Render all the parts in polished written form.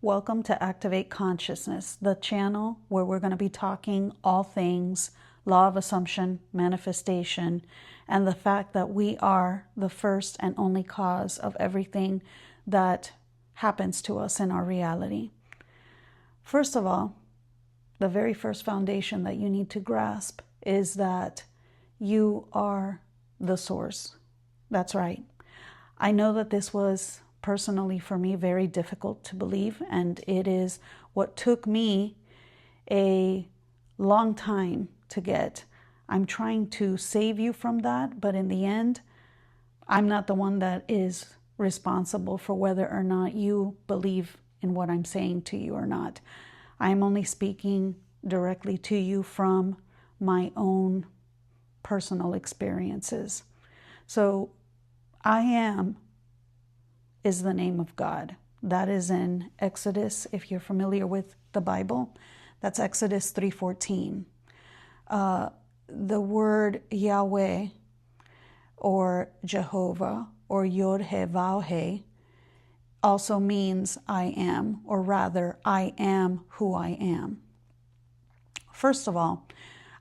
Welcome to Activate Consciousness, the channel where we're going to be talking all things law of assumption, manifestation, and the fact that we are the first and only cause of everything that happens to us in our reality. First of all, the very first foundation that you need to grasp is that you are the source. That's right. I know that this was personally for me very difficult to believe, and it is what took me a long time to get. I'm trying to save you from that, but in the end, I'm not the one that is responsible for whether or not you believe in what I'm saying to you or not. I'm only speaking directly to you from my own personal experiences. So I am is the name of God. That is in Exodus, if you're familiar with the Bible. That's Exodus 3:14. The word Yahweh or Jehovah or Yod-Heh-Vav-Heh also means I am, or rather, I am who I am. First of all,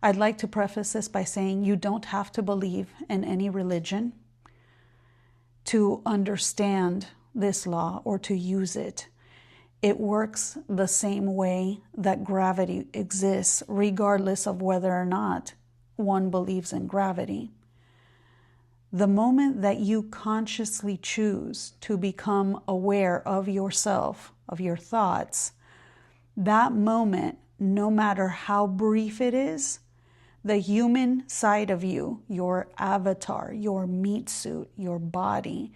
I'd like to preface this by saying you don't have to believe in any religion to understand this law or to use it. It works the same way that gravity exists, regardless of whether or not one believes in gravity. The moment that you consciously choose to become aware of yourself, of your thoughts, that moment, no matter how brief it is, the human side of you, your avatar, your meat suit, your body,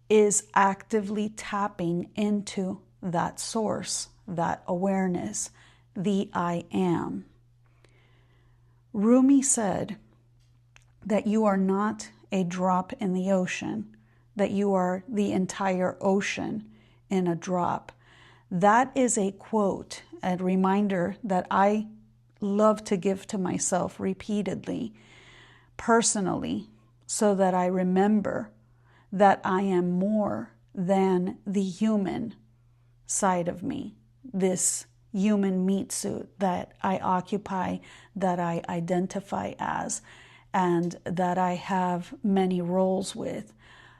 is actively tapping into that source, that awareness, the I am. Rumi said that you are not a drop in the ocean, that you are the entire ocean in a drop. That is a quote, a reminder that I love to give to myself repeatedly, personally, so that I remember that I am more than the human side of me, this human meat suit that I occupy, that I identify as, and that I have many roles with.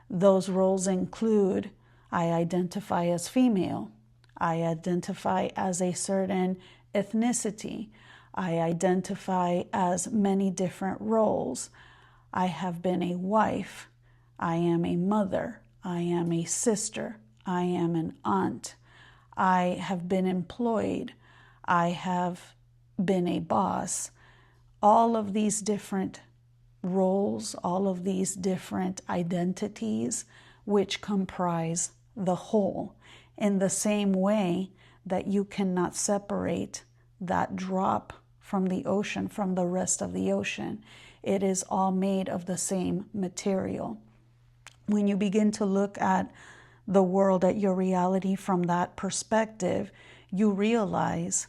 Those roles include I identify as female, I identify as a certain ethnicity, I identify as many different roles. I have been a wife, I am a mother, I am a sister, I am an aunt, I have been employed, I have been a boss. All of these different roles, all of these different identities, which comprise the whole, in the same way that you cannot separate that drop from the ocean from the rest of the ocean. It is all made of the same material. When you begin to look at the world, at your reality from that perspective, you realize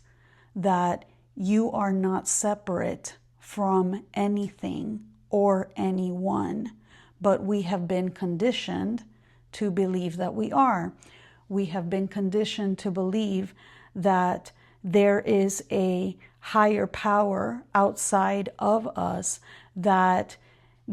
that you are not separate from anything or anyone, but we have been conditioned to believe that we are. We have been conditioned to believe that there is a higher power outside of us that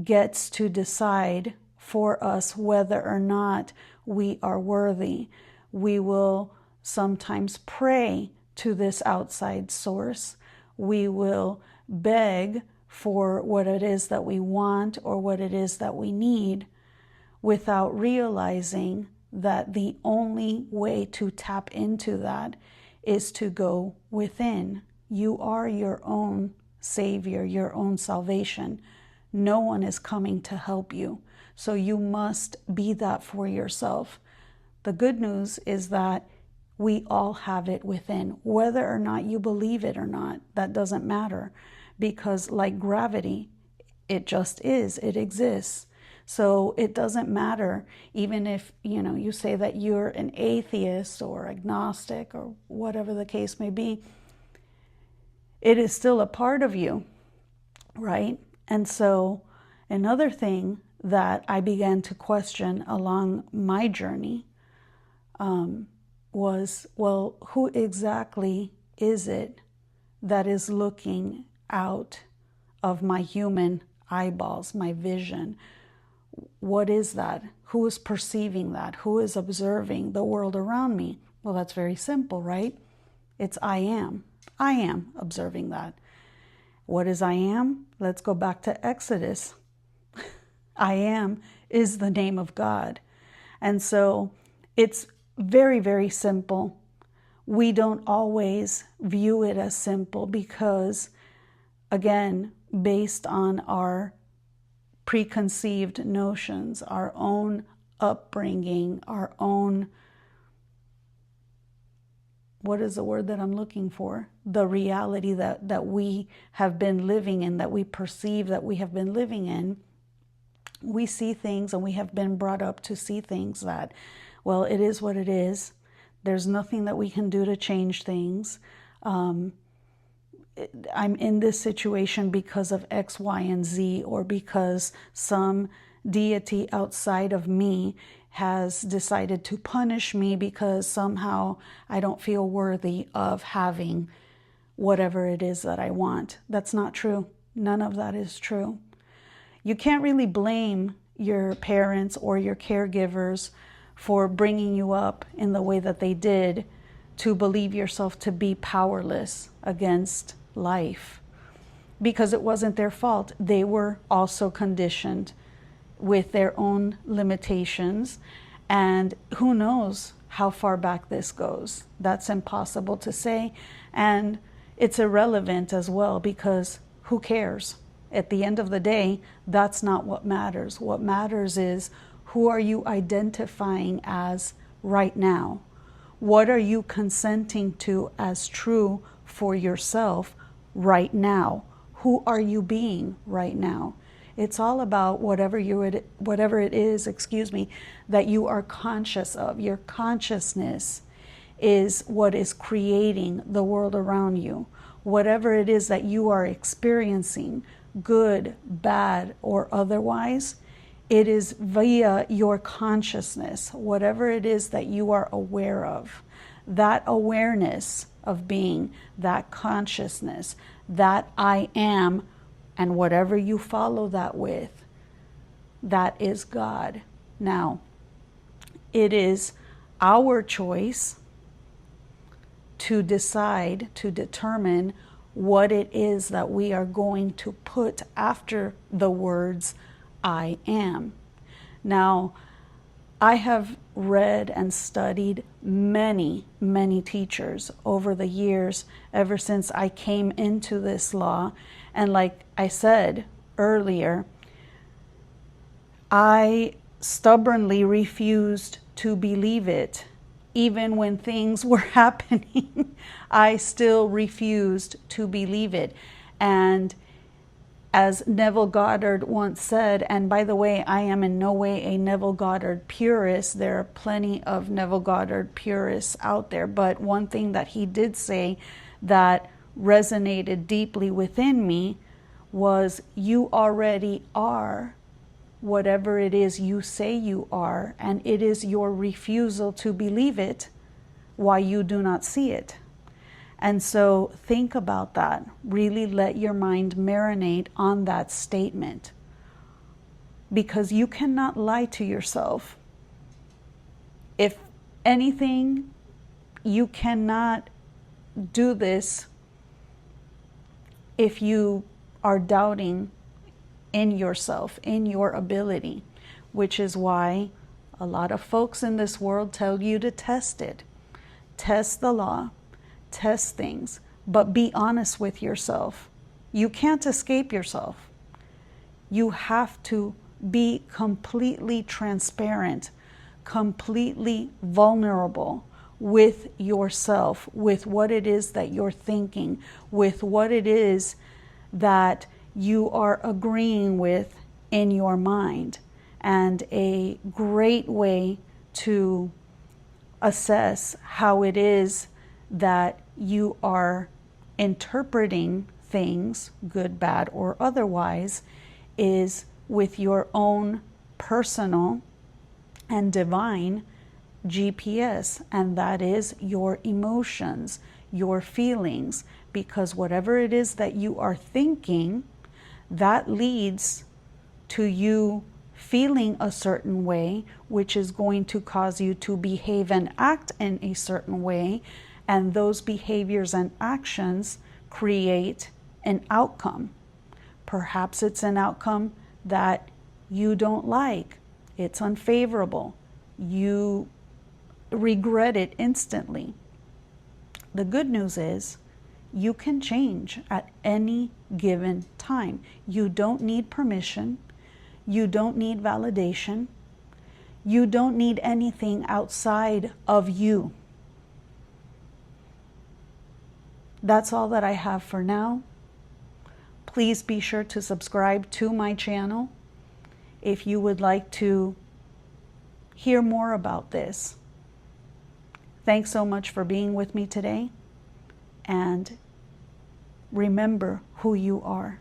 gets to decide for us whether or not we are worthy. We will sometimes pray to this outside source. We will beg for what it is that we want or what it is that we need, without realizing that the only way to tap into that is to go within. You are your own savior, your own salvation. No one is coming to help you. So you must be that for yourself. The good news is that we all have it within. Whether or not you believe it or not, that doesn't matter. Because like gravity, it just is, it exists. So it doesn't matter, even if, you say that you're an atheist or agnostic or whatever the case may be, it is still a part of you, right? And so another thing that I began to question along my journey was, well, who exactly is it that is looking out of my human eyeballs, my vision? What is that? Who is perceiving that? Who is observing the world around me? Well, that's very simple, right? It's I am. I am observing that. What is I am? Let's go back to Exodus. I am is the name of God. And so it's very, very simple. We don't always view it as simple because, again, based on our preconceived notions, our own upbringing, our own, what is the word that I'm looking for? The reality that we have been living in, that we perceive that we have been living in. We see things and we have been brought up to see things that, well, it is what it is. There's nothing that we can do to change things. I'm in this situation because of X, Y, and Z, or because some deity outside of me has decided to punish me because somehow I don't feel worthy of having whatever it is that I want. That's not true. None of that is true. You can't really blame your parents or your caregivers for bringing you up in the way that they did to believe yourself to be powerless against life, because it wasn't their fault. They were also conditioned with their own limitations, and who knows how far back this goes. That's impossible to say, and it's irrelevant as well, because who cares? At the end of the day, that's not what matters. What matters is, who are you identifying as right now? What are you consenting to as true for yourself right now? Who are you being right now? It's all about whatever it is, that you are conscious of. Your consciousness is what is creating the world around you. Whatever it is that you are experiencing, good, bad, or otherwise, it is via your consciousness. Whatever it is that you are aware of, that awareness of being, that consciousness, that I am, and whatever you follow that with, that is God. Now, it is our choice to decide, to determine what it is that we are going to put after the words I am. Now, I have read and studied many, many teachers over the years, ever since I came into this law. And like I said earlier, I stubbornly refused to believe it. Even when things were happening, I still refused to believe it. And as Neville Goddard once said, and by the way, I am in no way a Neville Goddard purist. There are plenty of Neville Goddard purists out there. But one thing that he did say that resonated deeply within me was, you already are whatever it is you say you are, and it is your refusal to believe it why you do not see it. And so think about that. Really let your mind marinate on that statement, because you cannot lie to yourself. If anything, you cannot do this if you are doubting in yourself, in your ability, which is why a lot of folks in this world tell you to test it. Test the law, test things, but be honest with yourself. You can't escape yourself. You have to be completely transparent, completely vulnerable with yourself, with what it is that you're thinking, with what it is that you are agreeing with in your mind. And a great way to assess how it is that you are interpreting things, good, bad, or otherwise, is with your own personal and divine GPS, and that is your emotions, your feelings, because whatever it is that you are thinking, that leads to you feeling a certain way, which is going to cause you to behave and act in a certain way, and those behaviors and actions create an outcome. Perhaps it's an outcome that you don't like. It's unfavorable. You regret it instantly. The good news is you can change at any given time. You don't need permission. You don't need validation. You don't need anything outside of you. That's all that I have for now. Please be sure to subscribe to my channel if you would like to hear more about this. Thanks so much for being with me today, and remember who you are.